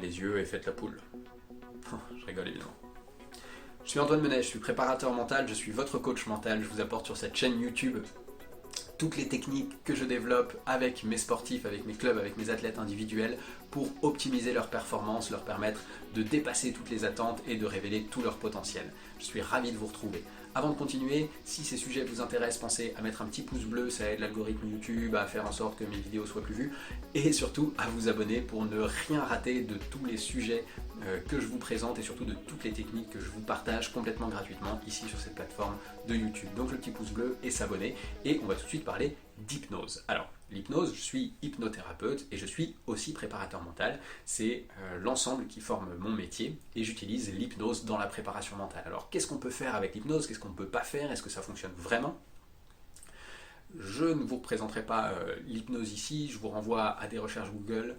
fermez les yeux et faites la poule. Je rigole évidemment. Je suis Antoine Menet, je suis préparateur mental, je suis votre coach mental, je vous apporte sur cette chaîne YouTube toutes les techniques que je développe avec mes sportifs, avec mes clubs, avec mes athlètes individuels pour optimiser leur performance, leur permettre de dépasser toutes les attentes et de révéler tout leur potentiel. Je suis ravi de vous retrouver. Avant de continuer, si ces sujets vous intéressent, pensez à mettre un petit pouce bleu, ça aide l'algorithme YouTube à faire en sorte que mes vidéos soient plus vues et surtout à vous abonner pour ne rien rater de tous les sujets que je vous présente et surtout de toutes les techniques que je vous partage complètement gratuitement ici sur cette plateforme de YouTube. Donc le petit pouce bleu et s'abonner et on va tout de suite parler d'hypnose. Alors l'hypnose, je suis hypnothérapeute et je suis aussi préparateur mental. C'est l'ensemble qui forme mon métier et j'utilise l'hypnose dans la préparation mentale. Alors qu'est-ce qu'on peut faire avec l'hypnose? Qu'est-ce qu'on ne peut pas faire? Est-ce que ça fonctionne vraiment? Je ne vous présenterai pas l'hypnose ici, je vous renvoie à des recherches Google.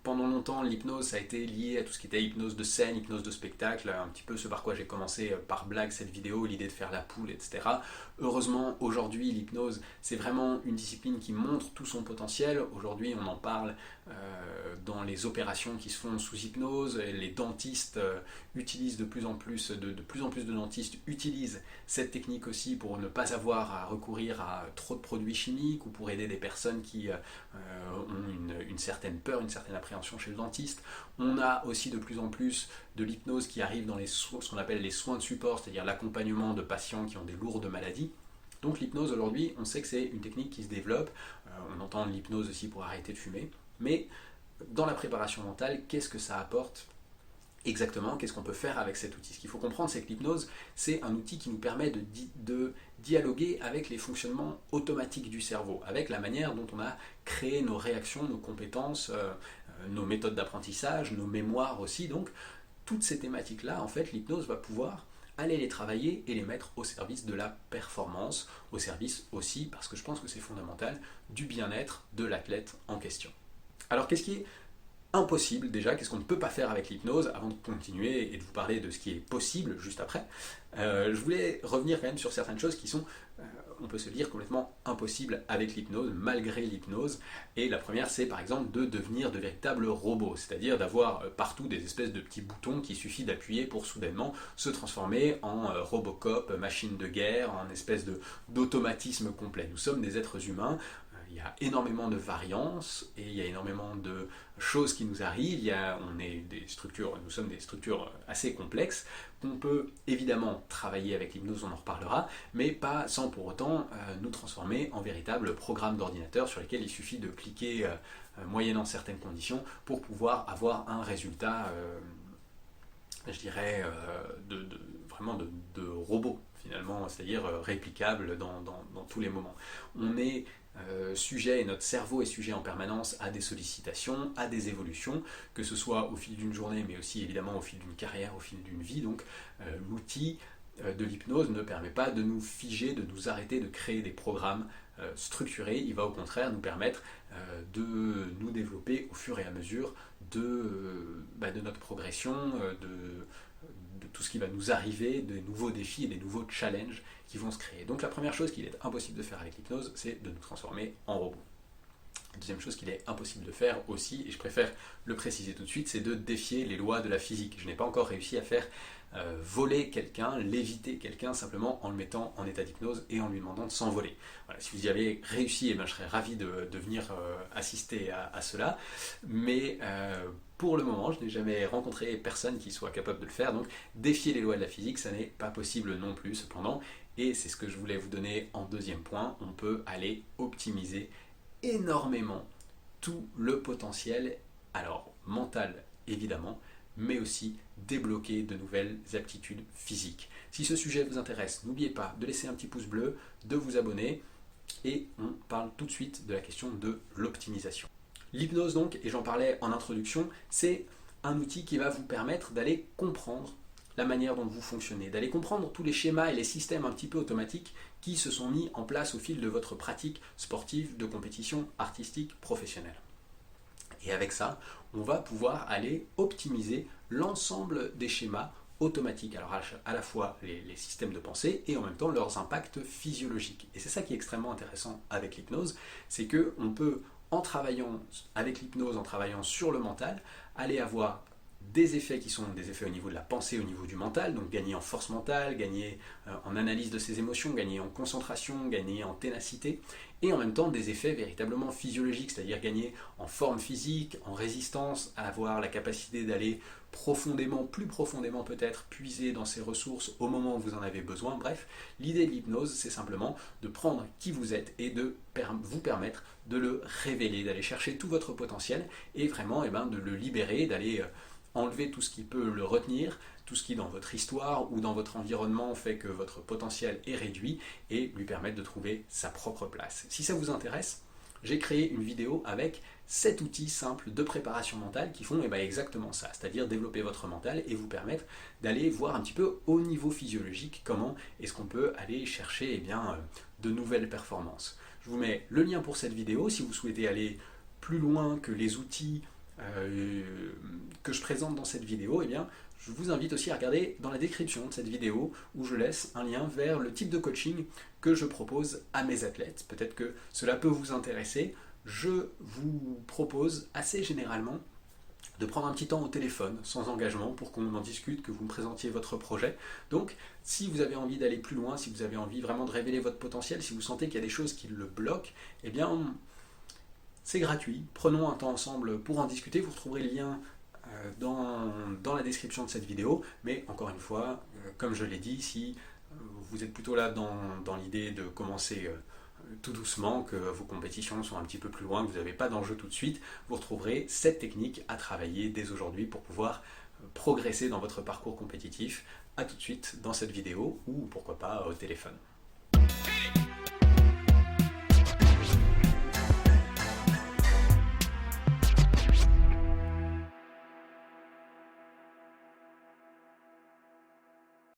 Pendant longtemps, l'hypnose ça a été lié à tout ce qui était hypnose de scène, hypnose de spectacle, un petit peu ce par quoi j'ai commencé par blague cette vidéo, l'idée de faire la poule, etc. Heureusement, aujourd'hui, l'hypnose, c'est vraiment une discipline qui montre tout son potentiel. Aujourd'hui, on en parle dans les opérations qui se font sous hypnose. Les dentistes utilisent de plus en plus de dentistes utilisent cette technique aussi pour ne pas avoir à recourir à trop de produits chimiques ou pour aider des personnes qui ont une certaine peur, une certaine appréhension chez le dentiste. On a aussi de plus en plus de l'hypnose qui arrive dans ce qu'on appelle les soins de support, c'est-à-dire l'accompagnement de patients qui ont des lourdes maladies. Donc l'hypnose aujourd'hui, on sait que c'est une technique qui se développe. On entend l'hypnose aussi pour arrêter de fumer. Mais dans la préparation mentale, qu'est-ce que ça apporte exactement? Qu'est-ce qu'on peut faire avec cet outil? Ce qu'il faut comprendre, c'est que l'hypnose, c'est un outil qui nous permet de dialoguer avec les fonctionnements automatiques du cerveau, avec la manière dont on a créé nos réactions, nos compétences, nos méthodes d'apprentissage, nos mémoires aussi. Donc, toutes ces thématiques-là, en fait, l'hypnose va pouvoir aller les travailler et les mettre au service de la performance, au service aussi, parce que je pense que c'est fondamental, du bien-être de l'athlète en question. Alors, qu'est-ce qui est impossible déjà, qu'est-ce qu'on ne peut pas faire avec l'hypnose? Avant de continuer et de vous parler de ce qui est possible juste après, je voulais revenir quand même sur certaines choses qui sont, on peut se dire, complètement impossibles avec l'hypnose, malgré l'hypnose. Et la première, c'est par exemple de devenir de véritables robots, c'est-à-dire d'avoir partout des espèces de petits boutons qu'il suffit d'appuyer pour soudainement se transformer en Robocop, machine de guerre, en espèce d'automatisme complet. Nous sommes des êtres humains. Il y a énormément de variances et il y a énormément de choses qui nous arrivent. Nous sommes des structures assez complexes qu'on peut évidemment travailler avec l'hypnose, on en reparlera, mais pas sans pour autant nous transformer en véritables programmes d'ordinateur sur lesquels il suffit de cliquer moyennant certaines conditions pour pouvoir avoir un résultat, je dirais, vraiment de robot finalement, c'est-à-dire réplicable dans tous les moments. On est sujet, et notre cerveau est sujet en permanence à des sollicitations, à des évolutions, que ce soit au fil d'une journée, mais aussi évidemment au fil d'une carrière, au fil d'une vie. Donc l'outil de l'hypnose ne permet pas de nous figer, de nous arrêter, de créer des programmes structurés. Il va au contraire nous permettre de nous développer au fur et à mesure de notre progression, de tout ce qui va nous arriver, des nouveaux défis et des nouveaux challenges qui vont se créer. Donc la première chose qu'il est impossible de faire avec l'hypnose, c'est de nous transformer en robot. La deuxième chose qu'il est impossible de faire aussi, et je préfère le préciser tout de suite, c'est de défier les lois de la physique. Je n'ai pas encore réussi à faire voler quelqu'un, léviter quelqu'un simplement en le mettant en état d'hypnose et en lui demandant de s'envoler. Voilà, si vous y avez réussi, je serais ravi de venir assister à cela. Mais pour le moment, je n'ai jamais rencontré personne qui soit capable de le faire. Donc défier les lois de la physique, ça n'est pas possible non plus cependant. Et c'est ce que je voulais vous donner en deuxième point. On peut aller optimiser énormément tout le potentiel, alors mental évidemment, mais aussi débloquer de nouvelles aptitudes physiques. Si ce sujet vous intéresse, n'oubliez pas de laisser un petit pouce bleu, de vous abonner, et on parle tout de suite de la question de l'optimisation. L'hypnose donc, et j'en parlais en introduction, c'est un outil qui va vous permettre d'aller comprendre la manière dont vous fonctionnez, d'aller comprendre tous les schémas et les systèmes un petit peu automatiques qui se sont mis en place au fil de votre pratique sportive, de compétition, artistique, professionnelle. Et avec ça, on va pouvoir aller optimiser l'ensemble des schémas automatiques. Alors à la fois les systèmes de pensée et en même temps leurs impacts physiologiques. Et c'est ça qui est extrêmement intéressant avec l'hypnose, c'est qu'on peut en travaillant avec l'hypnose, en travaillant sur le mental, allez avoir des effets qui sont des effets au niveau de la pensée, au niveau du mental, donc gagner en force mentale, gagner en analyse de ses émotions, gagner en concentration, gagner en ténacité, et en même temps des effets véritablement physiologiques, c'est-à-dire gagner en forme physique, en résistance, avoir la capacité d'aller profondément, plus profondément peut-être, puiser dans ses ressources au moment où vous en avez besoin. Bref, l'idée de l'hypnose, c'est simplement de prendre qui vous êtes et de vous permettre de le révéler, d'aller chercher tout votre potentiel et vraiment de le libérer, d'aller enlever tout ce qui peut le retenir, tout ce qui dans votre histoire ou dans votre environnement fait que votre potentiel est réduit et lui permettre de trouver sa propre place. Si ça vous intéresse, j'ai créé une vidéo avec 7 outils simples de préparation mentale qui font exactement ça, c'est-à-dire développer votre mental et vous permettre d'aller voir un petit peu au niveau physiologique comment est-ce qu'on peut aller chercher de nouvelles performances. Je vous mets le lien pour cette vidéo si vous souhaitez aller plus loin que les outils que je présente dans cette vidéo, je vous invite aussi à regarder dans la description de cette vidéo où je laisse un lien vers le type de coaching que je propose à mes athlètes. Peut-être que cela peut vous intéresser. Je vous propose assez généralement de prendre un petit temps au téléphone, sans engagement, pour qu'on en discute, que vous me présentiez votre projet. Donc, si vous avez envie d'aller plus loin, si vous avez envie vraiment de révéler votre potentiel, si vous sentez qu'il y a des choses qui le bloquent, c'est gratuit. Prenons un temps ensemble pour en discuter. Vous retrouverez le lien dans la description de cette vidéo. Mais encore une fois, comme je l'ai dit, si vous êtes plutôt là dans l'idée de commencer tout doucement, que vos compétitions sont un petit peu plus loin, que vous n'avez pas d'enjeu tout de suite, vous retrouverez cette technique à travailler dès aujourd'hui pour pouvoir progresser dans votre parcours compétitif. A tout de suite dans cette vidéo ou pourquoi pas au téléphone.